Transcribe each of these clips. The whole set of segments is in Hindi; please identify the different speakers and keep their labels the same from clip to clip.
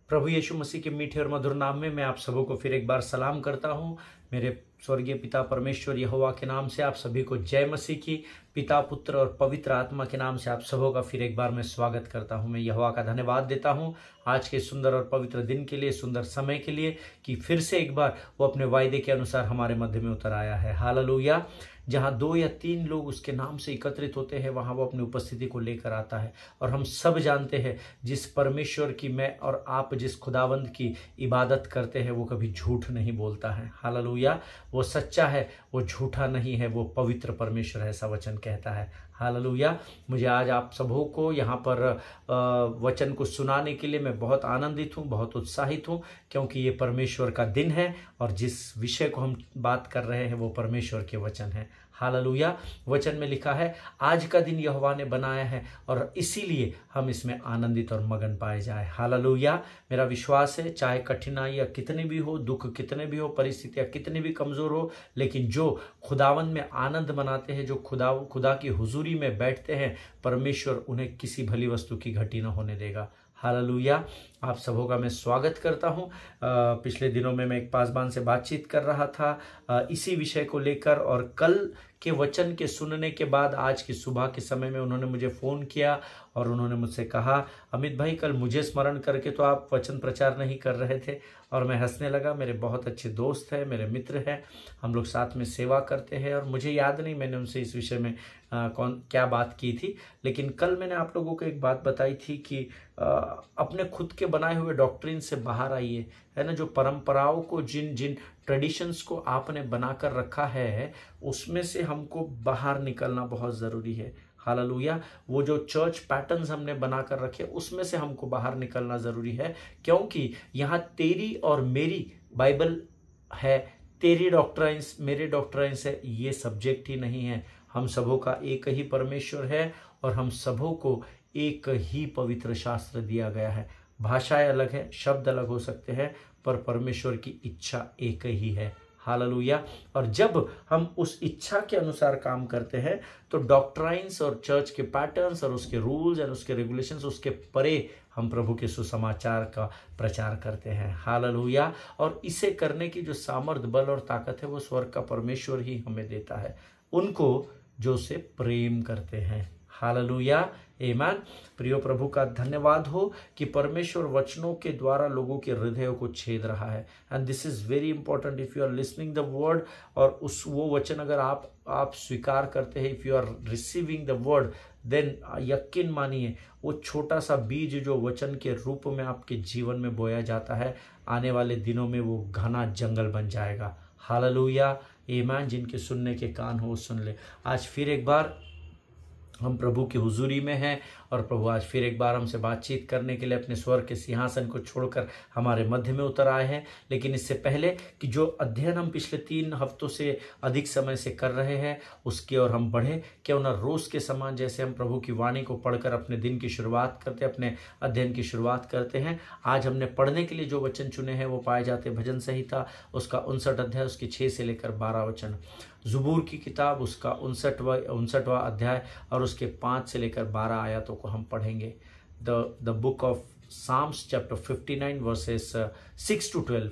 Speaker 1: प्रभु यीशु मसीह के मीठे और मधुर नाम में मैं आप सबों को फिर एक बार सलाम करता हूं। मेरे स्वर्गीय पिता परमेश्वर यहोवा के नाम से आप सभी को जय मसीह की। पिता, पुत्र और पवित्र आत्मा के नाम से आप सबों का फिर एक बार मैं स्वागत करता हूं। मैं यहोवा का धन्यवाद देता हूं आज के सुंदर और पवित्र दिन के लिए, सुंदर समय के लिए, कि फिर से एक बार वो अपने वायदे के अनुसार हमारे मध्य में उतर आया है। हालेलुया। जहाँ 2 या 3 लोग उसके नाम से एकत्रित होते हैं, वहाँ वो अपनी उपस्थिति को लेकर आता है। और हम सब जानते हैं जिस परमेश्वर की मैं और आप जिस खुदावंद की इबादत करते हैं वो कभी झूठ नहीं बोलता है। हालेलुया। वो सच्चा है, वो झूठा नहीं है, वो पवित्र परमेश्वर है, ऐसा वचन कहता है। हालेलुया। मुझे आज आप सबों को यहाँ पर वचन को सुनाने के लिए मैं बहुत आनंदित हूँ, बहुत उत्साहित हूँ, क्योंकि ये परमेश्वर का दिन है और जिस विषय को हम बात कर रहे हैं वो परमेश्वर के वचन है। हालेलुया। वचन में लिखा है, आज का दिन यहोवा ने बनाया है और इसीलिए हम इसमें आनंदित और मगन पाए जाए। हालेलुया। मेरा विश्वास है, चाहे कठिनाइयाँ कितनी भी हो, दुख कितने भी हो, परिस्थितियाँ कितनी भी कमजोर हो, लेकिन जो खुदावन में आनंद मनाते हैं, जो खुदा की हुजूरी में बैठते हैं, परमेश्वर उन्हें किसी भली वस्तु की घटी न होने देगा। हालेलुया। आप सबों का मैं स्वागत करता हूं। पिछले दिनों में मैं एक पासबान से बातचीत कर रहा था इसी विषय को लेकर, और कल के वचन के सुनने के बाद आज की सुबह के समय में उन्होंने मुझे फ़ोन किया और उन्होंने मुझसे कहा, अमित भाई कल मुझे स्मरण करके तो आप वचन प्रचार नहीं कर रहे थे। और मैं हंसने लगा। मेरे बहुत अच्छे दोस्त हैं, मेरे मित्र हैं, हम लोग साथ में सेवा करते हैं, और मुझे याद नहीं मैंने उनसे इस विषय में क्या बात की थी, लेकिन कल मैंने आप लोगों को एक बात बताई थी कि अपने खुद के बनाए हुए डॉक्ट्रिन से बाहर आइए, है ना। जो परंपराओं को, जिन ट्रेडिशंस को आपने बनाकर रखा है, उसमें से हमको बाहर निकलना बहुत ज़रूरी है। हालेलुया। वो जो चर्च पैटर्न्स हमने बनाकर रखे, उसमें से हमको बाहर निकलना ज़रूरी है, क्योंकि यहाँ तेरी और मेरी बाइबल है, तेरी डॉक्ट्राइन्स मेरे डॉक्ट्राइन्स है, ये सब्जेक्ट ही नहीं है। हम सबों का एक ही परमेश्वर है और हम सबों को एक ही पवित्र शास्त्र दिया गया है। भाषाएं अलग है, शब्द अलग हो सकते हैं, पर परमेश्वर की इच्छा एक ही है। हालेलुया। और जब हम उस इच्छा के अनुसार काम करते हैं तो डॉक्ट्राइन्स और चर्च के पैटर्न्स और उसके रूल्स और उसके रेगुलेशंस, उसके परे हम प्रभु के सुसमाचार का प्रचार करते हैं। हालेलुया। और इसे करने की जो सामर्थ, बल और ताकत है वो स्वर्ग का परमेश्वर ही हमें देता है, उनको जो उसे प्रेम करते हैं। हालेलुया। आमीन। प्रियो, प्रभु का धन्यवाद हो कि परमेश्वर वचनों के द्वारा लोगों के हृदयों को छेद रहा है। And this is very important. If you are listening the word, और वो वचन अगर आप स्वीकार करते हैं, if you are receiving the word, then यकीन मानिए वो छोटा सा बीज जो वचन के रूप में आपके जीवन में बोया जाता है, आने वाले दिनों में वो घना जंगल बन जाएगा। हालेलुया। आमीन। जिनके सुनने के कान हो सुन ले। आज फिर एक बार हम प्रभु की हुजूरी में हैं और प्रभु आज फिर एक बार हमसे बातचीत करने के लिए अपने स्वर्ग के सिंहासन को छोड़कर हमारे मध्य में उतर आए हैं। लेकिन इससे पहले कि जो अध्ययन हम पिछले 3 हफ्तों से अधिक समय से कर रहे हैं उसकी ओर हम बढ़े, क्यों ना रोज़ के समान जैसे हम प्रभु की वाणी को पढ़कर अपने दिन की शुरुआत करते, अपने अध्ययन की शुरुआत करते हैं। आज हमने पढ़ने के लिए जो वचन चुने हैं वो पाए जाते भजन संहिता उसका 59 अध्याय, उसके 6 से लेकर 12 वचन। ज़ुबूर की किताब उसका 59वां अध्याय और उसके 5 से लेकर 12 आयतों को हम पढ़ेंगे। The book of Psalms chapter 59 verses 6 to 12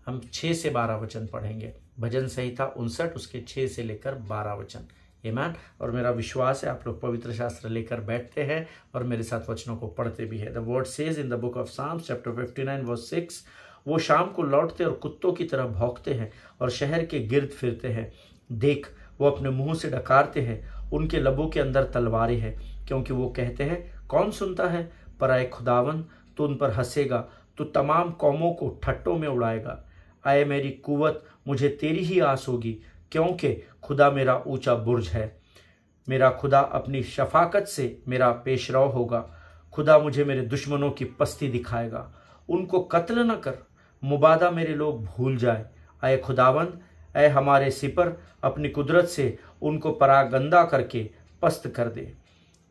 Speaker 1: हम 6 से 12 वचन पढ़ेंगे। भजन संहिता 59 उसके 6 से लेकर 12 वचन। आमीन। और मेरा विश्वास है आप लोग पवित्र शास्त्र लेकर बैठते हैं और मेरे साथ वचनों को पढ़ते भी है। The word says in the book of Psalms chapter 59 verse 6, वो शाम को लौटते और कुत्तों की तरह भौंकते हैं और शहर के गिर्द फिरते हैं। देख, वो अपने मुंह से डकारते हैं, उनके लबों के अंदर तलवारें हैं, क्योंकि वो कहते हैं कौन सुनता है। पर आए खुदावन, तू उन पर हंसेगा, तू तमाम कौमों को ठट्टों में उड़ाएगा। आए मेरी कुवत, मुझे तेरी ही आस होगी, क्योंकि खुदा मेरा ऊंचा बुर्ज है। मेरा खुदा अपनी शफाकत से मेरा पेशरो होगा। खुदा मुझे मेरे दुश्मनों की पस्ती दिखाएगा। उनको कत्ल न कर, मुबादा मेरे लोग भूल जाए। आए खुदावंद, ऐ हमारे सिपर, अपनी कुदरत से उनको परागंदा करके पस्त कर दे।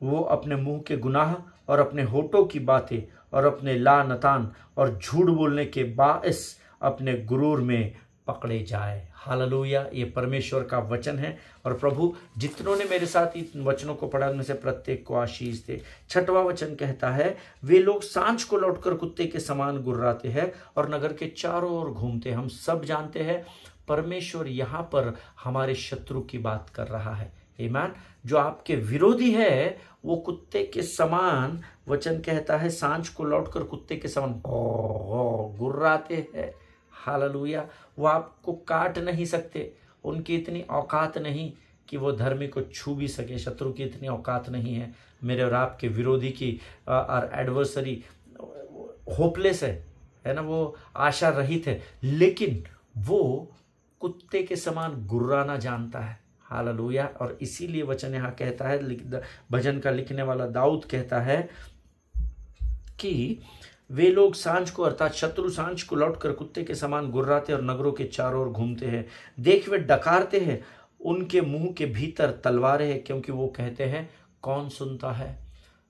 Speaker 1: वो अपने मुंह के गुनाह और अपने होठों की बातें और अपने लानतान और झूठ बोलने के बाइस अपने गुरूर में पकड़े जाए। हालेलुया, ये परमेश्वर का वचन है। और प्रभु जितनों ने मेरे साथ इन वचनों को पढ़ा उनमें से प्रत्येक को आशीष दे। 6वां वचन कहता है, वे लोग सांझ को लौटकर कुत्ते के समान गुर्राते हैं और नगर के चारों ओर घूमते। हम सब जानते हैं परमेश्वर यहाँ पर हमारे शत्रु की बात कर रहा है। आमीन। जो आपके विरोधी है वो कुत्ते के समान, वचन कहता है, सांझ को लौटकर कुत्ते के समान गुर्राते हैं। हालेलुया। वो आपको काट नहीं सकते, उनकी इतनी औकात नहीं कि वो धर्मी को छू भी सके। शत्रु की इतनी औकात नहीं है। मेरे और आपके विरोधी की और एडवर्सरी होपलेस है ना, वो आशा रहित है, लेकिन वो कुत्ते के समान गुर्राना जानता है। हालेलुया। और इसीलिए वचन यहाँ कहता है, भजन का लिखने वाला दाऊद कहता है कि वे लोग सांझ को, अर्थात शत्रु सांझ को लौटकर कुत्ते के समान गुर्राते और नगरों के चारों ओर घूमते हैं। देख वे डकारते हैं, उनके मुंह के भीतर तलवारें हैं, क्योंकि वो कहते हैं कौन सुनता है।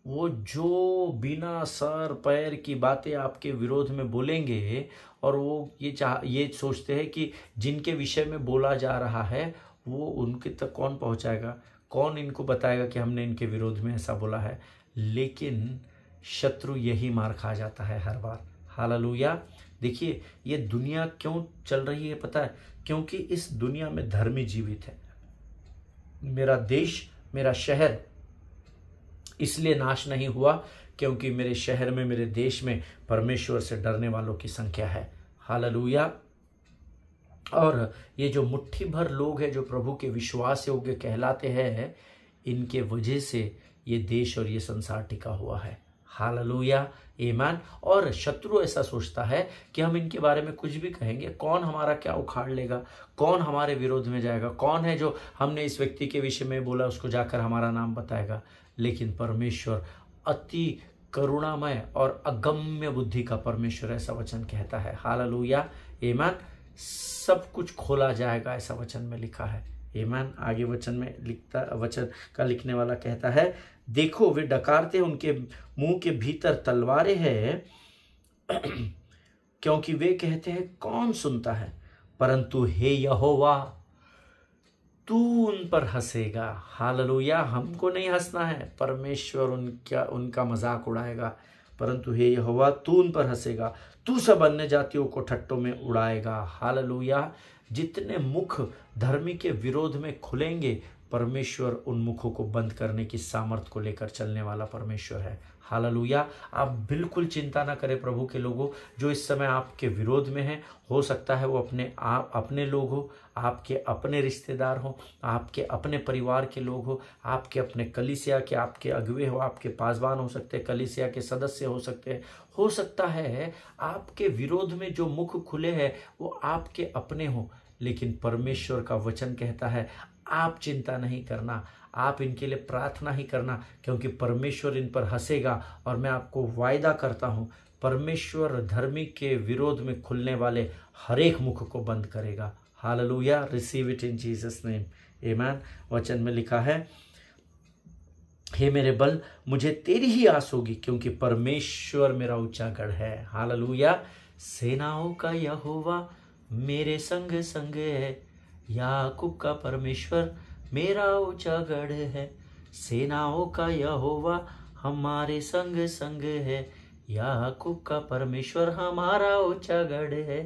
Speaker 1: वो जो बिना सर पैर की बातें आपके विरोध में बोलेंगे और वो ये सोचते हैं कि जिनके विषय में बोला जा रहा है वो उनके तक कौन पहुंचाएगा, कौन इनको बताएगा कि हमने इनके विरोध में ऐसा बोला है। लेकिन शत्रु यही मार खा जाता है हर बार। हालेलुया। देखिए ये दुनिया क्यों चल रही है पता है? क्योंकि इस दुनिया में धर्मी जीवित है। मेरा देश, मेरा शहर इसलिए नाश नहीं हुआ क्योंकि मेरे शहर में, मेरे देश में परमेश्वर से डरने वालों की संख्या है। हालेलुया। और ये जो मुट्ठी भर लोग हैं जो प्रभु के विश्वास योग्य कहलाते हैं, इनके वजह से ये देश और ये संसार टिका हुआ है। हालेलुया, आमीन। और शत्रु ऐसा सोचता है कि हम इनके बारे में कुछ भी कहेंगे, कौन हमारा क्या उखाड़ लेगा, कौन हमारे विरोध में जाएगा, कौन है जो हमने इस व्यक्ति के विषय में बोला उसको जाकर हमारा नाम बताएगा। लेकिन परमेश्वर अति करुणामय और अगम्य बुद्धि का परमेश्वर, ऐसा वचन कहता है। हालेलुया, आमीन। सब कुछ खोला जाएगा, ऐसा वचन में लिखा है। आमीन। आगे वचन में लिखता, वचन का लिखने वाला कहता है, देखो वे डकारते, उनके मुंह के भीतर तलवारें हैं, क्योंकि वे कहते हैं कौन सुनता है। परंतु हे यहोवा, तू उन पर हंसेगा। हालेलुया। हमको नहीं हंसना है, परमेश्वर उनका मजाक उड़ाएगा। परंतु हे यहोवा, तू उन पर हंसेगा, तू सब अन्य जातियों को ठट्टों में उड़ाएगा। हालेलुया। जितने मुख धर्मी के विरोध में खुलेंगे, परमेश्वर उन मुखों को बंद करने की सामर्थ को लेकर चलने वाला परमेश्वर है। हालेलुया। आप बिल्कुल चिंता ना करें प्रभु के लोगों, जो इस समय आपके विरोध में हैं। हो सकता है वो अपने लोग हो, आपके अपने रिश्तेदार हो, आपके अपने परिवार के लोग हो, आपके अपने कलीसिया के आपके अगुवे हो, आपके पासवान हो सकते हैं, कलीसिया के सदस्य हो सकते हैं। हो सकता है आपके विरोध में जो मुख खुले हैं वो आपके अपने हो, लेकिन परमेश्वर का वचन कहता है आप चिंता नहीं करना, आप इनके लिए प्रार्थना ही करना, क्योंकि परमेश्वर इन पर हंसेगा। और मैं आपको वायदा करता हूँ, परमेश्वर धर्मी के विरोध में खुलने वाले हर एक मुख को बंद करेगा। Hallelujah. Receive it in Jesus name, आमीन। वचन में लिखा है, हे मेरे बल, मुझे तेरी ही आस होगी, क्योंकि परमेश्वर मेरा ऊंचा गढ़ है। हालेलुया। सेनाओं का यहोवा मेरे संग संग है, याकूब का परमेश्वर मेरा ऊंचा गढ़ है। सेनाओं का यहोवा हमारे संग संग है, याकूब का परमेश्वर हमारा ऊंचा गढ़ है।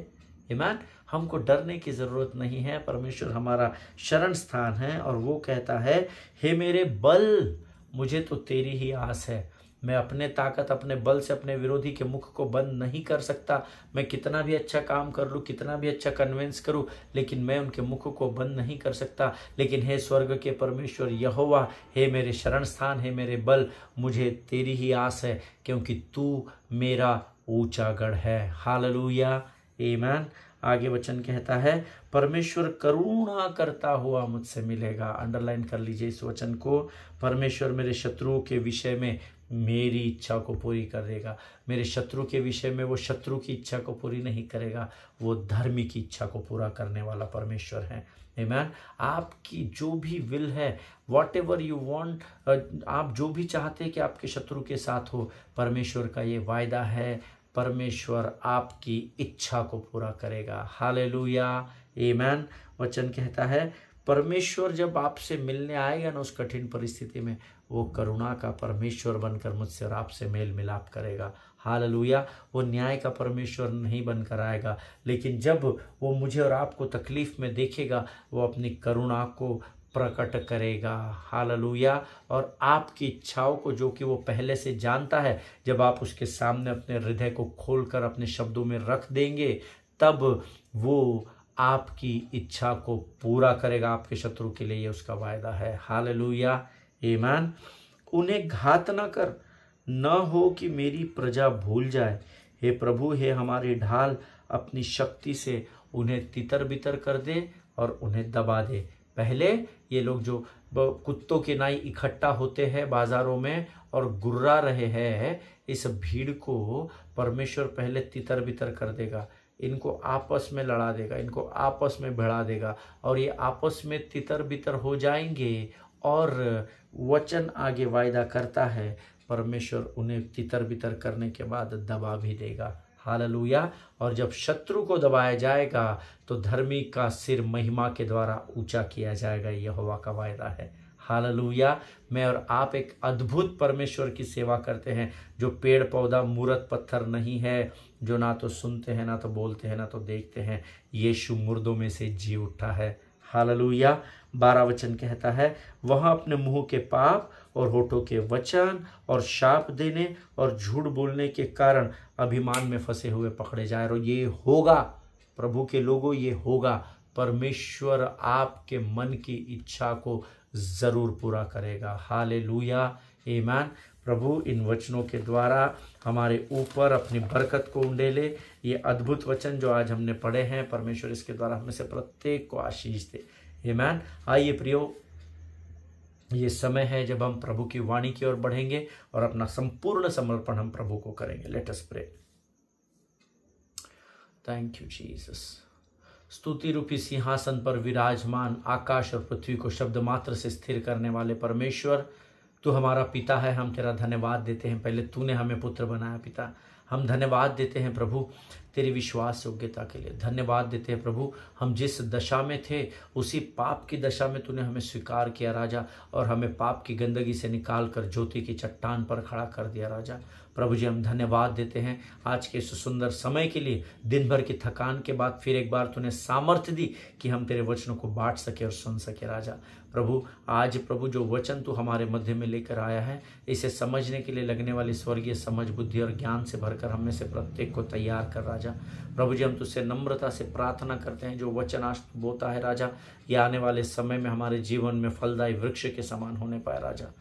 Speaker 1: आमीन। हमको डरने की जरूरत नहीं है, परमेश्वर हमारा शरण स्थान है। और वो कहता है, हे मेरे बल, मुझे तो तेरी ही आस है। मैं अपने ताकत, अपने बल से अपने विरोधी के मुख को बंद नहीं कर सकता। मैं कितना भी अच्छा काम कर लूँ, कितना भी अच्छा कन्विंस करूँ, लेकिन मैं उनके मुख को बंद नहीं कर सकता। लेकिन हे स्वर्ग के परमेश्वर यहोवा, हे मेरे शरण स्थान, हे मेरे बल, मुझे तेरी ही आस है, क्योंकि तू मेरा ऊंचा गढ़ है। हालेलुया, आमीन। आगे वचन कहता है, परमेश्वर करुणा करता हुआ मुझसे मिलेगा। अंडरलाइन कर लीजिए इस वचन को। परमेश्वर मेरे शत्रुओं के विषय में मेरी इच्छा को पूरी कर देगा। मेरे शत्रु के विषय में वो शत्रु की इच्छा को पूरी नहीं करेगा, वो धर्मी की इच्छा को पूरा करने वाला परमेश्वर है। आमीन। आपकी जो भी विल है, वॉट एवर यू वॉन्ट, आप जो भी चाहते हैं कि आपके शत्रु के साथ हो, परमेश्वर का ये वायदा है, परमेश्वर आपकी इच्छा को पूरा करेगा। हालेलुया, आमीन। वचन कहता है परमेश्वर जब आपसे मिलने आएगा ना उस कठिन परिस्थिति में, वो करुणा का परमेश्वर बनकर मुझसे और आपसे मेल मिलाप करेगा। हालेलुया। वो न्याय का परमेश्वर नहीं बनकर आएगा, लेकिन जब वो मुझे और आपको तकलीफ में देखेगा, वो अपनी करुणा को प्रकट करेगा। हालेलुया। और आपकी इच्छाओं को, जो कि वो पहले से जानता है, जब आप उसके सामने अपने हृदय को खोलकर अपने शब्दों में रख देंगे, तब वो आपकी इच्छा को पूरा करेगा आपके शत्रु के लिए। ये उसका वायदा है। हालेलुया। आमीन। उन्हें घात न कर, न हो कि मेरी प्रजा भूल जाए। हे प्रभु, हे हमारे ढाल, अपनी शक्ति से उन्हें तितर बितर कर दे और उन्हें दबा दे। पहले ये लोग जो कुत्तों के नाई इकट्ठा होते हैं बाजारों में और गुर्रा रहे हैं, इस भीड़ को परमेश्वर पहले तितर बितर कर देगा, इनको आपस में लड़ा देगा, इनको आपस में भिड़ा देगा और ये आपस में तितर बितर हो जाएंगे। और वचन आगे वायदा करता है परमेश्वर उन्हें तितर बितर करने के बाद दबा भी देगा। हालेलुया। और जब शत्रु को दबाया जाएगा तो धर्मी का सिर महिमा के द्वारा ऊंचा किया जाएगा। यहोवा का वायदा है। हालेलुया। मैं और आप एक अद्भुत परमेश्वर की सेवा करते हैं, जो पेड़ पौधा मूरत पत्थर नहीं है, जो ना तो सुनते हैं, ना तो बोलते हैं, ना तो देखते हैं। यीशु मुर्दों में से जी उठा है। हालेलुया। 12 वचन कहता है, वह अपने मुंह के पाप और होठों के वचन और शाप देने और झूठ बोलने के कारण अभिमान में फंसे हुए पकड़े जाए। और ये होगा प्रभु के लोगों, ये होगा। परमेश्वर आपके मन की इच्छा को जरूर पूरा करेगा। हालेलुया। आमीन। प्रभु इन वचनों के द्वारा हमारे ऊपर अपनी बरकत को उंडेले। ये अद्भुत वचन जो आज हमने पढ़े हैं, परमेश्वर इसके द्वारा हमें से प्रत्येक को आशीष दे। आमीन। आइए प्रियो, ये समय है जब हम प्रभु की वाणी की ओर बढ़ेंगे और अपना संपूर्ण समर्पण हम प्रभु को करेंगे। Let us pray. Thank you Jesus. स्तुति रूपी सिंहासन पर विराजमान, आकाश और पृथ्वी को शब्द मात्र से स्थिर करने वाले परमेश्वर, तू हमारा पिता है। हम तेरा धन्यवाद देते हैं। पहले तूने हमें पुत्र बनाया पिता, हम धन्यवाद देते हैं प्रभु तेरी विश्वास योग्यता के लिए। धन्यवाद देते हैं प्रभु, हम जिस दशा में थे उसी पाप की दशा में तूने हमें स्वीकार किया राजा, और हमें पाप की गंदगी से निकाल कर ज्योति की चट्टान पर खड़ा कर दिया राजा। प्रभु जी हम धन्यवाद देते हैं आज के इस सुंदर समय के लिए। दिन भर की थकान के बाद फिर एक बार तूने सामर्थ्य दी कि हम तेरे वचनों को बांट सके और सुन सके राजा। प्रभु आज प्रभु जो वचन तू हमारे मध्य में लेकर आया है, इसे समझने के लिए लगने वाली स्वर्गीय समझ, बुद्धि और ज्ञान से भरकर हम में से प्रत्येक को तैयार कर राजा। प्रभु जी हम तुझसे नम्रता से प्रार्थना करते हैं, जो वचन आज बोता है राजा, ये आने वाले समय में हमारे जीवन में फलदायी वृक्ष के समान होने पाए राजा,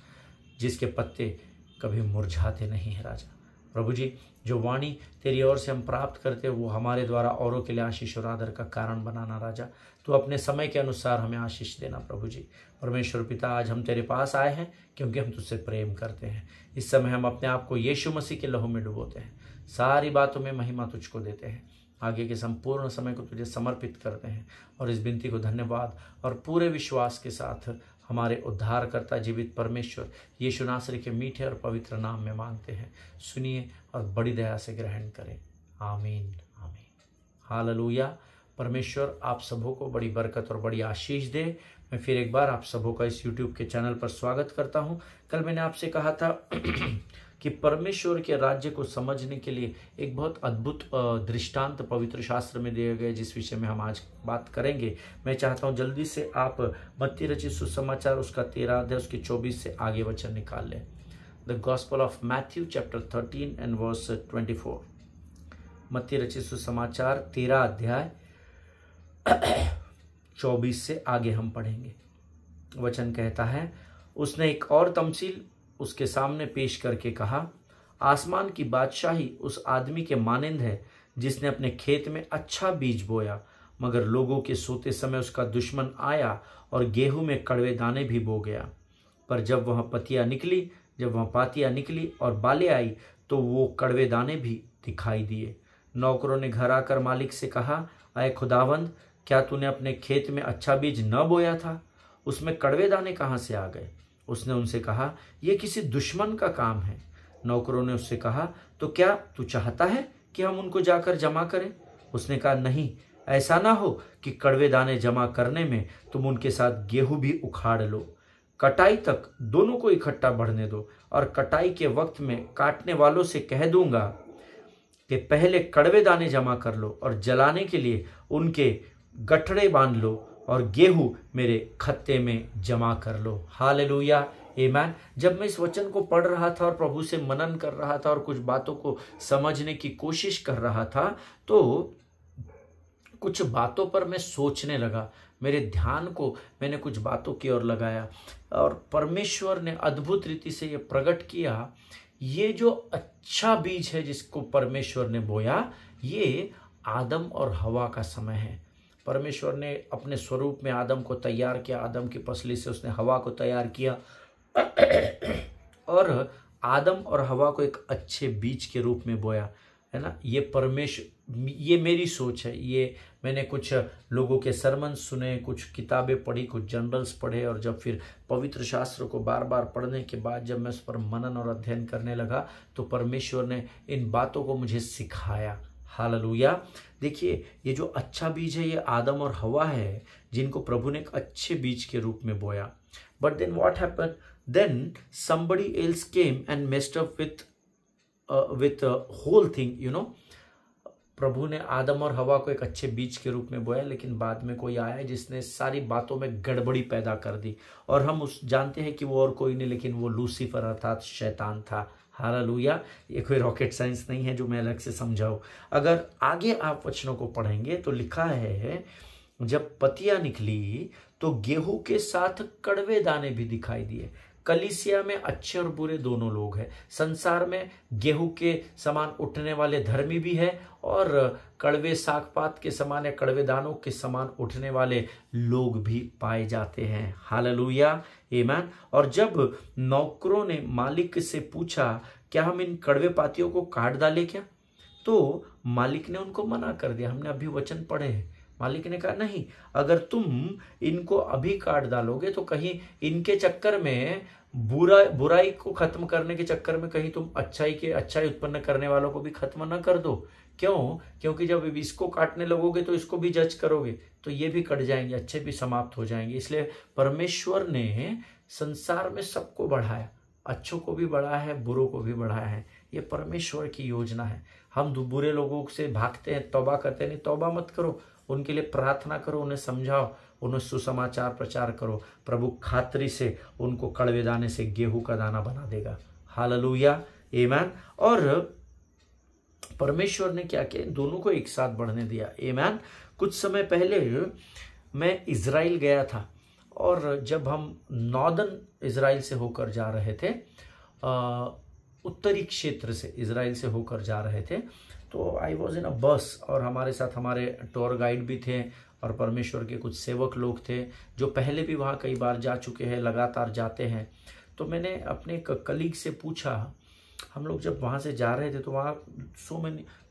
Speaker 1: जिसके पत्ते कभी मुरझाते नहीं है राजा। प्रभु जी जो वाणी तेरी ओर से हम प्राप्त करते हैं, वो हमारे द्वारा औरों के लिए आशीष और आदर का कारण बनाना राजा। तो अपने समय के अनुसार हमें आशीष देना प्रभु जी। परमेश्वर पिता आज हम तेरे पास आए हैं क्योंकि हम तुझसे प्रेम करते हैं। इस समय हम अपने आप को यीशु मसीह के लहू में डुबोते हैं, सारी बातों में महिमा तुझको देते हैं। आगे के संपूर्ण समय को तुझे समर्पित करते हैं और इस विनती को धन्यवाद और पूरे विश्वास के साथ हमारे उद्धारकर्ता जीवित परमेश्वर यीशु नासरी के मीठे और पवित्र नाम में मांगते हैं। सुनिए और बड़ी दया से ग्रहण करें। आमीन आमीन। हालेलुया। परमेश्वर आप सबों को बड़ी बरकत और बड़ी आशीष दे। मैं फिर एक बार आप सबों का इस YouTube के चैनल पर स्वागत करता हूं। कल मैंने आपसे कहा था कि परमेश्वर के राज्य को समझने के लिए एक बहुत अद्भुत दृष्टांत पवित्र शास्त्र में दिए गए, जिस विषय में हम आज बात करेंगे। मैं चाहता हूं जल्दी से आप मत्ती रचित सुसमाचार उसका 13 अध्याय उसके 24 से आगे वचन निकाल लें। The gospel of Matthew chapter 13 and verse 24। Matti रचित सुसमाचार 13 अध्याय 24 से आगे हम पढ़ेंगे। वचन कहता है, उसने एक और तमसील उसके सामने पेश करके कहा, आसमान की बादशाही उस आदमी के मानिंद है जिसने अपने खेत में अच्छा बीज बोया, मगर लोगों के सोते समय उसका दुश्मन आया और गेहूं में कड़वे दाने भी बो गया। पर जब वह पातियां निकली और बालें आई तो वो कड़वे दाने भी दिखाई दिए। नौकरों ने घर आकर मालिक से कहा, अय खुदावंद, क्या तूने अपने खेत में अच्छा बीज न बोया था? उसमें कड़वे दाने कहाँ से आ गए? उसने उनसे कहा, यह किसी दुश्मन का काम है। नौकरों ने उससे कहा, तो क्या तू चाहता है कि हम उनको जाकर जमा करें? उसने कहा, नहीं, ऐसा ना हो कि कड़वे दाने जमा करने में तुम उनके साथ गेहूं भी उखाड़ लो। कटाई तक दोनों को इकट्ठा बढ़ने दो, और कटाई के वक्त में काटने वालों से कह दूंगा कि पहले कड़वे दाने जमा कर लो और जलाने के लिए उनके गठड़े बांध लो, और गेहूं मेरे खत्ते में जमा कर लो। हालेलुया, आमीन। जब मैं इस वचन को पढ़ रहा था और प्रभु से मनन कर रहा था और कुछ बातों को समझने की कोशिश कर रहा था, तो कुछ बातों पर मैं सोचने लगा। मेरे ध्यान को मैंने कुछ बातों की ओर लगाया, और परमेश्वर ने अद्भुत रीति से ये प्रकट किया, ये जो अच्छा बीज है जिसको परमेश्वर ने बोया, ये आदम और हवा का समय है। परमेश्वर ने अपने स्वरूप में आदम को तैयार किया, आदम की पसली से उसने हवा को तैयार किया और आदम और हवा को एक अच्छे बीज के रूप में बोया, है ना। ये मेरी सोच है, ये मैंने कुछ लोगों के सरमन सुने, कुछ किताबें पढ़ी, कुछ जर्नल्स पढ़े, और जब फिर पवित्र शास्त्र को बार बार पढ़ने के बाद जब मैं उस पर मनन और अध्ययन करने लगा, तो परमेश्वर ने इन बातों को मुझे सिखाया। हालेलुया। देखिए, ये जो अच्छा बीज है ये आदम और हवा है, जिनको प्रभु ने एक अच्छे बीज के रूप में बोया। But then what happened? Then somebody else came and messed up with whole thing, you know। प्रभु ने आदम और हवा को एक अच्छे बीज के रूप में बोया, लेकिन बाद में कोई आया जिसने सारी बातों में गड़बड़ी पैदा कर दी, और हम जानते हैं कि वो और कोई नहीं लेकिन वो लूसीफर अर्थात शैतान था। हालेलुया। ये कोई रॉकेट साइंस नहीं है जो मैं अलग से समझाऊं। अगर आगे आप वचनों को पढ़ेंगे तो लिखा है, जब पतियां निकली तो गेहूं के साथ कड़वे दाने भी दिखाई दिए। कलीसिया में अच्छे और बुरे दोनों लोग हैं। संसार में गेहूं के समान उठने वाले धर्मी भी है, और कड़वे सागपात के समान या कड़वे दानों के समान उठने वाले लोग भी पाए जाते हैं। हालेलुया, आमीन। और जब नौकरों ने मालिक से पूछा, क्या हम इन कड़वे पातियों को काट डालें क्या? तो मालिक ने उनको मना कर दिया। हमने अभी वचन पढ़े हैं। मालिक ने कहा, नहीं, अगर तुम इनको अभी काट डालोगे तो कहीं इनके चक्कर में बुराई को खत्म करने के चक्कर में कहीं तुम अच्छाई उत्पन्न करने वालों को भी खत्म न कर दो। क्यों? क्योंकि जब इसको काटने लगोगे तो इसको भी जज करोगे, तो ये भी कट जाएंगे, अच्छे भी समाप्त हो जाएंगे। इसलिए परमेश्वर ने संसार में सबको बढ़ाया, अच्छों को भी बढ़ाया है, बुरों को भी बढ़ाया है। ये परमेश्वर की योजना है। हम बुरे लोगों से भागते हैं, तौबा करते नहीं। तौबा मत करो, उनके लिए प्रार्थना करो, उन्हें समझाओ, उन्हें सुसमाचार प्रचार करो। प्रभु खातरी से उनको कड़वे दाने से गेहूं का दाना बना देगा। हालेलुया, आमीन। और परमेश्वर ने क्या किया? दोनों को एक साथ बढ़ने दिया। आमीन। कुछ समय पहले मैं इजराइल गया था, और जब हम नॉर्दर्न इजराइल से होकर जा रहे थे, उत्तरी क्षेत्र से इजराइल से होकर जा रहे थे, तो आई वॉज इन अ बस, और हमारे साथ हमारे टूर गाइड भी थे और परमेश्वर के कुछ सेवक लोग थे जो पहले भी वहाँ कई बार जा चुके हैं, लगातार जाते हैं। तो मैंने अपने एक कलीग से पूछा, हम लोग जब वहाँ से जा रहे थे तो वहाँ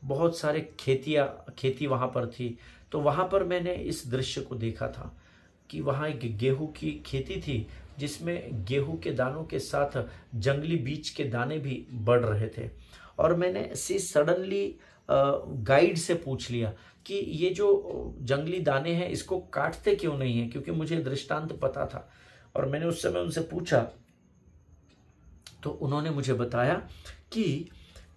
Speaker 1: बहुत सारे खेती वहाँ पर थी। तो वहाँ पर मैंने इस दृश्य को देखा था कि वहाँ एक गेहूं की खेती थी, जिसमें गेहूं के दानों के साथ जंगली बीज के दाने भी बढ़ रहे थे। और मैंने सडनली गाइड से पूछ लिया कि ये जो जंगली दाने हैं इसको काटते क्यों नहीं है, क्योंकि मुझे दृष्टांत पता था। और मैंने उस समय उनसे पूछा, तो उन्होंने मुझे बताया कि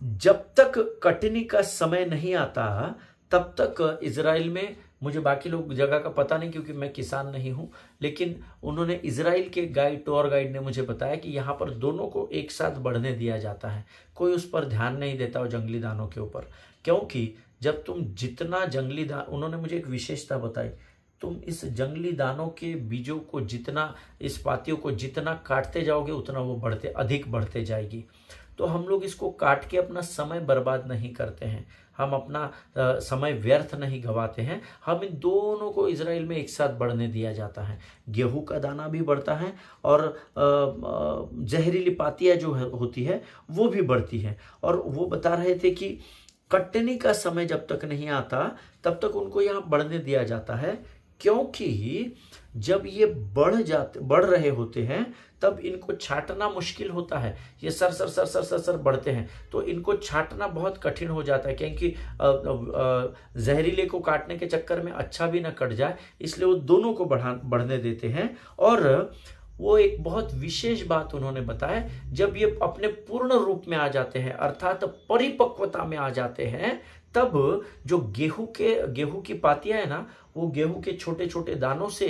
Speaker 1: जब तक कटनी का समय नहीं आता तब तक इजराइल में, मुझे बाकी लोग जगह का पता नहीं क्योंकि मैं किसान नहीं हूं, लेकिन उन्होंने इजराइल के टूर गाइड ने मुझे बताया कि यहाँ पर दोनों को एक साथ बढ़ने दिया जाता है। कोई उस पर ध्यान नहीं देता हो जंगली दानों के ऊपर, क्योंकि जब तुम जितना जंगली दान, उन्होंने मुझे एक विशेषता बताई, तुम इस जंगली दानों के बीजों को जितना, इस पातियों को जितना काटते जाओगे उतना वो अधिक बढ़ते जाएगी। तो हम लोग इसको काट के अपना समय बर्बाद नहीं करते हैं, हम अपना समय व्यर्थ नहीं गवाते हैं। हम इन दोनों को इजराइल में एक साथ बढ़ने दिया जाता है। गेहूं का दाना भी बढ़ता है और जहरीली पातियां जो होती है वो भी बढ़ती है। और वो बता रहे थे कि कटनी का समय जब तक नहीं आता तब तक उनको यहाँ बढ़ने दिया जाता है। क्योंकि जब ये बढ़ रहे होते हैं तब इनको छांटना मुश्किल होता है। ये sir sir sir sir sir sir बढ़ते हैं तो इनको छांटना बहुत कठिन हो जाता है, क्योंकि जहरीले को काटने के चक्कर में अच्छा भी ना कट जाए, इसलिए वो दोनों को बढ़ने देते हैं। और वो एक बहुत विशेष बात उन्होंने बताया, जब ये अपने पूर्ण रूप में आ जाते हैं अर्थात परिपक्वता में आ जाते हैं, तब जो गेहूं की पातियां है ना, वो गेहूं के छोटे छोटे दानों से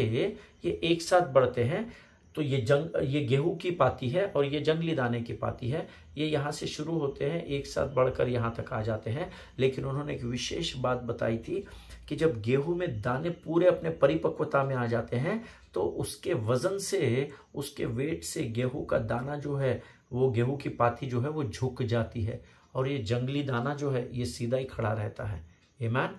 Speaker 1: ये एक साथ बढ़ते हैं। तो ये गेहूं की पाती है और ये जंगली दाने की पाती है, ये यहाँ से शुरू होते हैं, एक साथ बढ़कर यहाँ तक आ जाते हैं। लेकिन उन्होंने एक विशेष बात बताई थी कि जब गेहूं में दाने पूरे अपने परिपक्वता में आ जाते हैं तो उसके वजन से, उसके वेट से गेहूं का दाना जो है, वो गेहूं की पाती जो है वो झुक जाती है, और ये जंगली दाना जो है ये सीधा ही खड़ा रहता है। आमीन।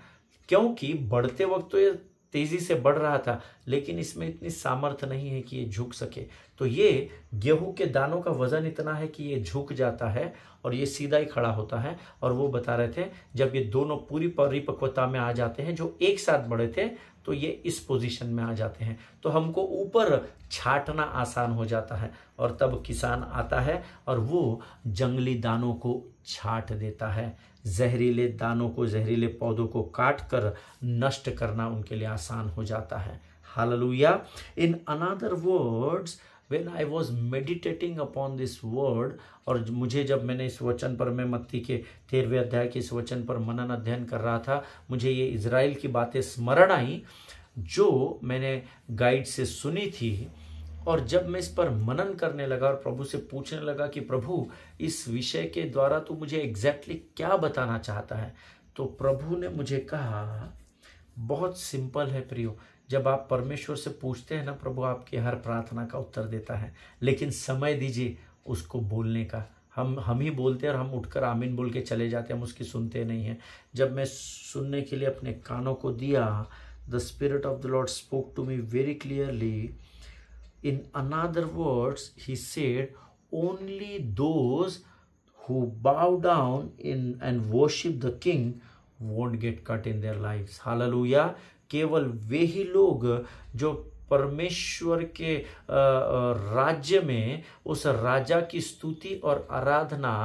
Speaker 1: क्योंकि बढ़ते वक्त तो ये तेजी से बढ़ रहा था, लेकिन इसमें इतनी सामर्थ्य नहीं है कि ये झुक सके। तो ये गेहूं के दानों का वजन इतना है कि ये झुक जाता है और ये सीधा ही खड़ा होता है। और वो बता रहे थे जब ये दोनों पूरी परिपक्वता में आ जाते हैं, जो एक साथ बढ़े थे, तो ये इस पोजीशन में आ जाते हैं, तो हमको ऊपर छांटना आसान हो जाता है। और तब किसान आता है और वो जंगली दानों को छांट देता है। जहरीले दानों को, जहरीले पौधों को काट कर नष्ट करना उनके लिए आसान हो जाता है। Hallelujah. In another words, when I was meditating upon this word, और मुझे जब मैंने इस वचन पर, मैं मत्ती के 13वें अध्याय के इस वचन पर मनन अध्ययन कर रहा था, मुझे ये इजराइल की बातें स्मरण आई जो मैंने गाइड से सुनी थी। और जब मैं इस पर मनन करने लगा और प्रभु से पूछने लगा कि प्रभु इस विषय के द्वारा तू मुझे एग्जैक्टली क्या बताना चाहता है, तो प्रभु ने मुझे कहा बहुत सिंपल है प्रियो, जब आप परमेश्वर से पूछते हैं ना, प्रभु आपकी हर प्रार्थना का उत्तर देता है, लेकिन समय दीजिए उसको बोलने का। हम ही बोलते हैं और हम उठकर आमीन बोल के चले जाते हैं, हम उसकी सुनते नहीं हैं। जब मैं सुनने के लिए अपने कानों को दिया, the spirit of the Lord spoke to me very clearly. In another words, he said, only those who bow down and worship the King won't get cut in their lives. Hallelujah. केवल वे ही लोग जो परमेश्वर के राज्य में उस राजा की स्तुति और आराधना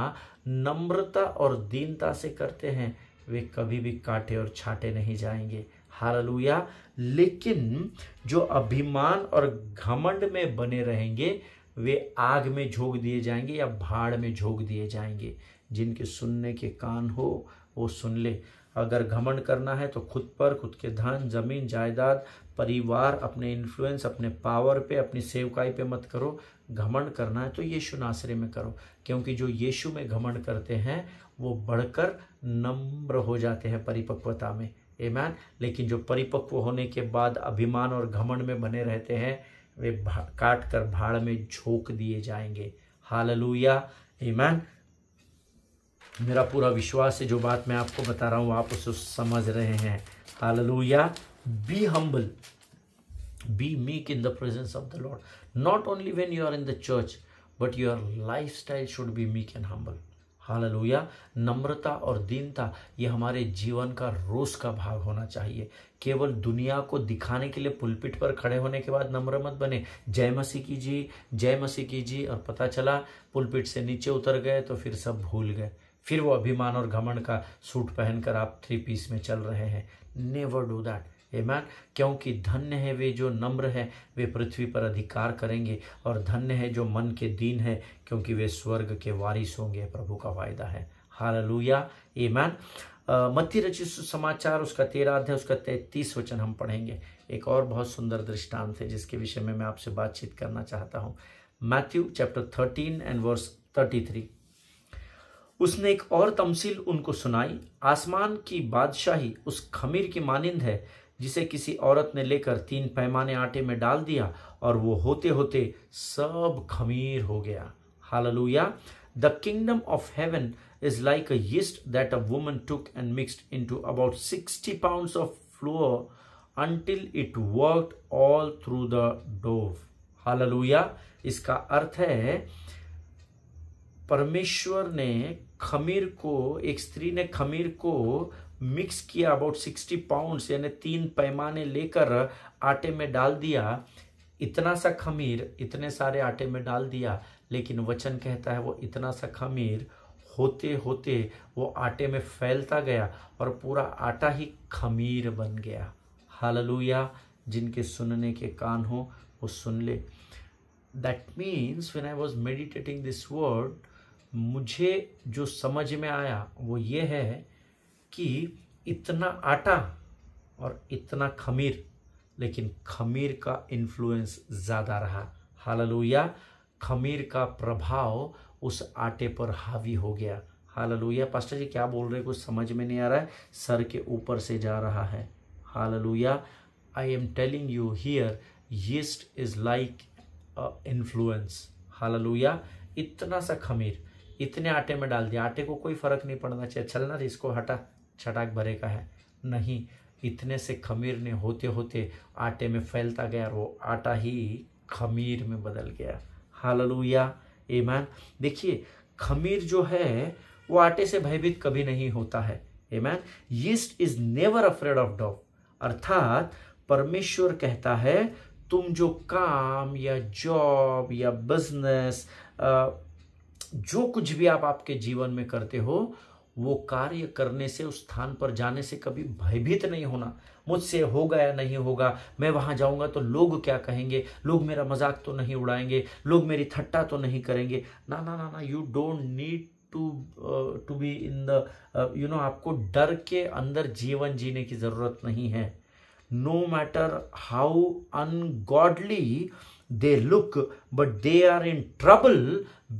Speaker 1: नम्रता और दीनता से करते हैं, वे कभी भी काटे और छाटे नहीं जाएंगे। हालेलुया। लेकिन जो अभिमान और घमंड में बने रहेंगे वे आग में झोंक दिए जाएंगे या भाड़ में झोंक दिए जाएंगे। जिनके सुनने के कान हो वो सुन ले। अगर घमंड करना है तो खुद पर, खुद के धन, जमीन, जायदाद, परिवार, अपने इन्फ्लुएंस, अपने पावर पे, अपनी सेवकाई पे मत करो। घमंड करना है तो यीशु नासरी में करो, क्योंकि जो यीशु में घमंड करते हैं वो बढ़कर नम्र हो जाते हैं परिपक्वता में। आमीन। लेकिन जो परिपक्व होने के बाद अभिमान और घमंड में बने रहते हैं वे काट कर भाड़ में झोंक दिए जाएंगे। हालेलुया। आमीन। मेरा पूरा विश्वास है जो बात मैं आपको बता रहा हूँ आप उसे समझ रहे हैं। Hallelujah. Be humble, be meek in the presence of the Lord, not only when you are in the church but your lifestyle should be meek and humble. Hallelujah. नम्रता और दीनता ये हमारे जीवन का रोज का भाग होना चाहिए। केवल दुनिया को दिखाने के लिए पुलपिट पर खड़े होने के बाद नम्र मत बने, जय मसीह कीजिए, जय मसीह कीजिए, और पता चला पुलपिट से नीचे उतर गए तो फिर सब भूल गए, फिर वो अभिमान और घमंड का सूट पहनकर आप 3 पीस में चल रहे हैं। Never do that. आमीन। क्योंकि धन्य है वे जो नम्र हैं, वे पृथ्वी पर अधिकार करेंगे, और धन्य है जो मन के दीन है, क्योंकि वे स्वर्ग के वारिस होंगे। प्रभु का वायदा है। हालेलुया। आमीन। मत्ती रचित सुसमाचार उसका 13 अध्याय उसका 33 वचन हम पढ़ेंगे। एक और बहुत सुंदर दृष्टांत है जिसके विषय में मैं आपसे बातचीत करना चाहता हूँ। Matthew chapter 13 and verse 33। उसने एक और तमसील उनको सुनाई। आसमान की बादशाही उस खमीर की मानिंद है जिसे किसी औरत ने लेकर 3 पैमाने आटे में डाल दिया, और वो होते होते सब खमीर हो गया। Hallelujah. The kingdom of haven is like a yeast that a woman took and mixed into about 60 pounds of flour until it worked all through the dough. Hallelujah. इसका अर्थ है परमेश्वर ने खमीर को, एक स्त्री ने खमीर को मिक्स किया, अबाउट 60 पाउंड्स यानी 3 पैमाने लेकर आटे में डाल दिया। इतना सा खमीर इतने सारे आटे में डाल दिया, लेकिन वचन कहता है वो इतना सा खमीर होते होते वो आटे में फैलता गया और पूरा आटा ही खमीर बन गया। हालेलुया। जिनके सुनने के कान हो वो सुन ले। That means when I was meditating this word, मुझे जो समझ में आया वो ये है कि इतना आटा और इतना खमीर, लेकिन खमीर का इन्फ्लुएंस ज़्यादा रहा। हालेलुया। खमीर का प्रभाव उस आटे पर हावी हो गया। हालेलुया। पास्टर जी क्या बोल रहे हैं, कुछ समझ में नहीं आ रहा है, सर के ऊपर से जा रहा है। Hallelujah. I am telling you here, yeast is like influence. Hallelujah. इतना सा खमीर इतने आटे में डाल दिया, आटे को कोई फर्क नहीं पड़ना चाहिए, चलना रही इसको हटा, छटाक भरे का है नहीं, इतने से खमीर ने होते होते आटे में फैलता गया और वो आटा ही खमीर में बदल गया। हालेलुया। आमीन। देखिए खमीर जो है वो आटे से भयभीत कभी नहीं होता है। आमीन। Yeast is never afraid of dog, अर्थात परमेश्वर कहता है तुम जो काम या जॉब या बिजनेस, जो कुछ भी आप आपके जीवन में करते हो, वो कार्य करने से, उस स्थान पर जाने से कभी भयभीत नहीं होना। मुझसे होगा या नहीं होगा, मैं वहां जाऊंगा तो लोग क्या कहेंगे, लोग मेरा मजाक तो नहीं उड़ाएंगे, लोग मेरी ठट्टा तो नहीं करेंगे। ना ना ना ना, you don't need to be in the आपको डर के अंदर जीवन जीने की जरूरत नहीं है। No matter how ungodly they look, but they are in trouble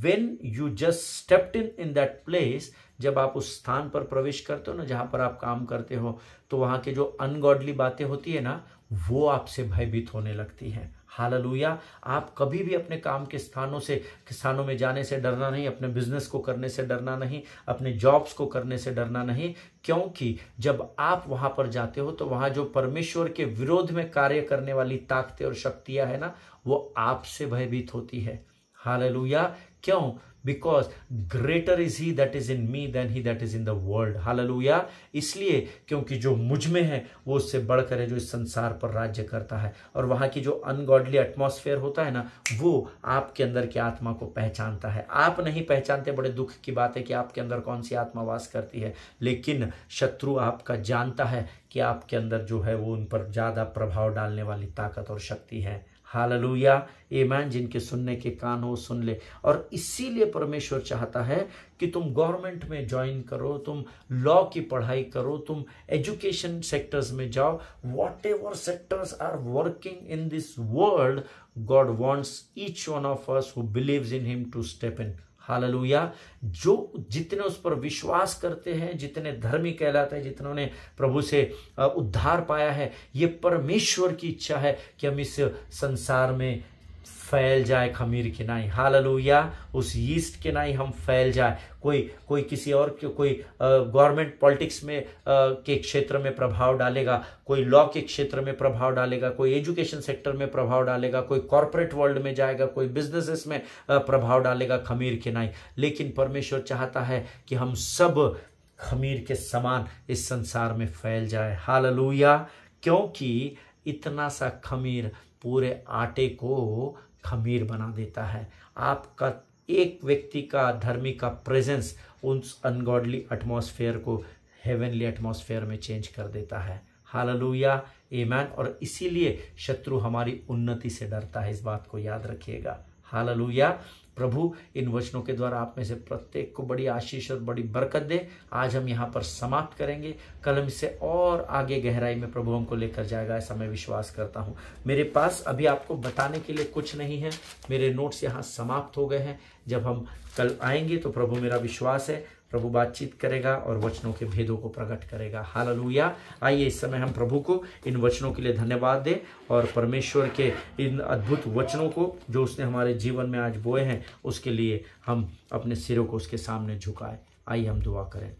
Speaker 1: when you just stepped in that place। जब आप उस स्थान पर प्रवेश करते हो ना, जहां पर आप काम करते हो, तो वहां के जो अनगॉडली बातें होती है ना, वो आपसे भयभीत होने लगती हैं। हालेलुया। आप कभी भी अपने काम के स्थानों में जाने से डरना नहीं, अपने बिजनेस को करने से डरना नहीं, अपने जॉब्स को करने से डरना नहीं, क्योंकि जब आप वहां पर जाते हो तो वहां जो परमेश्वर के विरोध में कार्य करने वाली ताकतें और शक्तियां है ना, वो आपसे भयभीत होती है। हालेलुया। क्यों? Because greater is he that is in me than he that is in the world. Hallelujah. इसलिए क्योंकि जो मुझ में है वो उससे बढ़कर है जो इस संसार पर राज्य करता है। और वहां की जो अनगॉडली एटमॉस्फेयर होता है ना, वो आपके अंदर की आत्मा को पहचानता है। आप नहीं पहचानते, बड़े दुख की बात है कि आपके अंदर कौन सी आत्मा वास करती है, लेकिन शत्रु आपका जानता है कि आपके अंदर जो है वो उन पर ज्यादा प्रभाव डालने वाली ताकत और शक्ति है। हालेलुया। आमीन। जिनके सुनने के कान हो सुन ले। और इसीलिए परमेश्वर चाहता है कि तुम गवर्नमेंट में ज्वाइन करो, तुम लॉ की पढ़ाई करो, तुम एजुकेशन सेक्टर्स में जाओ। Whatever sectors are working in this world, God wants each one of us who believes in him to step in. Hallelujah. जो जितने उस पर विश्वास करते हैं, जितने धर्मी कहलाते हैं, जितनों प्रभु से उद्धार पाया है, ये परमेश्वर की इच्छा है कि हम इस संसार में फैल जाए खमीर के नाई। हालेलुया। उस यीस्ट के नाई हम फैल जाए। कोई किसी और कोई गवर्नमेंट पॉलिटिक्स में के क्षेत्र में प्रभाव डालेगा, कोई लॉ के क्षेत्र में प्रभाव डालेगा, कोई एजुकेशन सेक्टर में प्रभाव डालेगा, कोई कॉर्पोरेट वर्ल्ड में जाएगा, कोई बिजनेसेस में प्रभाव डालेगा खमीर के नाई। लेकिन परमेश्वर चाहता है कि हम सब खमीर के समान इस संसार में फैल जाए। हालेलुया। क्योंकि इतना सा खमीर पूरे आटे को खमीर बना देता है। आपका एक व्यक्ति का धर्मी का प्रेजेंस उस अनगॉडली एटमॉस्फेयर को हेवनली एटमॉस्फेयर में चेंज कर देता है। हालेलुया। आमीन। और इसीलिए शत्रु हमारी उन्नति से डरता है, इस बात को याद रखिएगा। हालेलुया। प्रभु इन वचनों के द्वारा आप में से प्रत्येक को बड़ी आशीष और बड़ी बरकत दे। आज हम यहाँ पर समाप्त करेंगे, कल हम इससे और आगे गहराई में प्रभु हमको लेकर जाएगा, ऐसा मैं विश्वास करता हूँ। मेरे पास अभी आपको बताने के लिए कुछ नहीं है, मेरे नोट्स यहाँ समाप्त हो गए हैं। जब हम कल आएंगे तो प्रभु, मेरा विश्वास है प्रभु बातचीत करेगा और वचनों के भेदों को प्रकट करेगा। हालेलुया। आइए इस समय हम प्रभु को इन वचनों के लिए धन्यवाद दें और परमेश्वर के इन अद्भुत वचनों को जो उसने हमारे जीवन में आज बोए हैं, उसके लिए हम अपने सिरों को उसके सामने झुकाएं। आइए हम दुआ करें।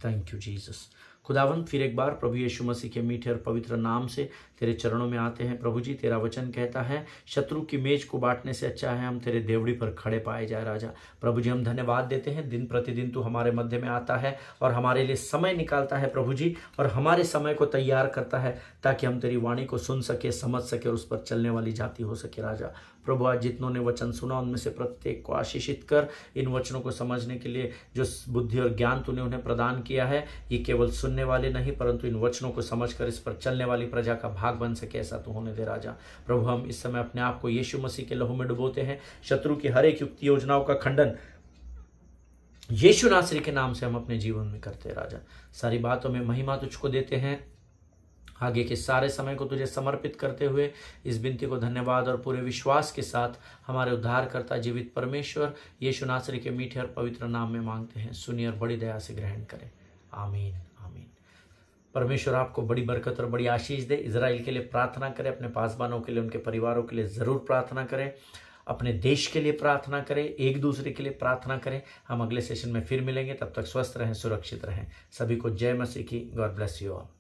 Speaker 1: Thank you Jesus. खुदावंत फिर एक बार प्रभु यीशु मसीह के मीठे और पवित्र नाम से तेरे चरणों में आते हैं। प्रभु जी, तेरा वचन कहता है शत्रु की मेज को बांटने से अच्छा है हम तेरे देवड़ी पर खड़े पाए जाए। राजा प्रभु जी, हम धन्यवाद देते हैं, दिन प्रतिदिन तू हमारे मध्य में आता है और हमारे लिए समय निकालता है प्रभु जी, और हमारे समय को तैयार करता है ताकि हम तेरी वाणी को सुन सके, समझ सके और उस पर चलने वाली जाति हो सके। राजा प्रभु, आज जितनों ने वचन सुना उनमें से प्रत्येक को आशीषित कर। इन वचनों को समझने के लिए जो बुद्धि और ज्ञान तूने उन्हें प्रदान किया है, ये केवल सुनने वाले नहीं परंतु इन वचनों को समझकर इस पर चलने वाली प्रजा का भाग बन सके, ऐसा तो होने दे। राजा प्रभु, हम इस समय अपने आप को यीशु मसीह के लहू में डुबोते हैं। शत्रु की हर एक युक्ति योजनाओं का खंडन यीशु नासरी के नाम से हम अपने जीवन में करते हैं। राजा सारी बातों में महिमा तुझको देते हैं। आगे के सारे समय को तुझे समर्पित करते हुए इस विनती को धन्यवाद और पूरे विश्वास के साथ हमारे उद्धारकर्ता जीवित परमेश्वर यीशु नासरी के मीठे और पवित्र नाम में मांगते हैं। सुनिए और बड़ी दया से ग्रहण करें। आमीन आमीन। परमेश्वर आपको बड़ी बरकत और बड़ी आशीष दे। इजराइल के लिए प्रार्थना करें, अपने पासबानों के लिए, उनके परिवारों के लिए ज़रूर प्रार्थना करें, अपने देश के लिए प्रार्थना करें, एक दूसरे के लिए प्रार्थना करें। हम अगले सेशन में फिर मिलेंगे, तब तक स्वस्थ रहें, सुरक्षित रहें। सभी को जय मसीह की। God bless you all.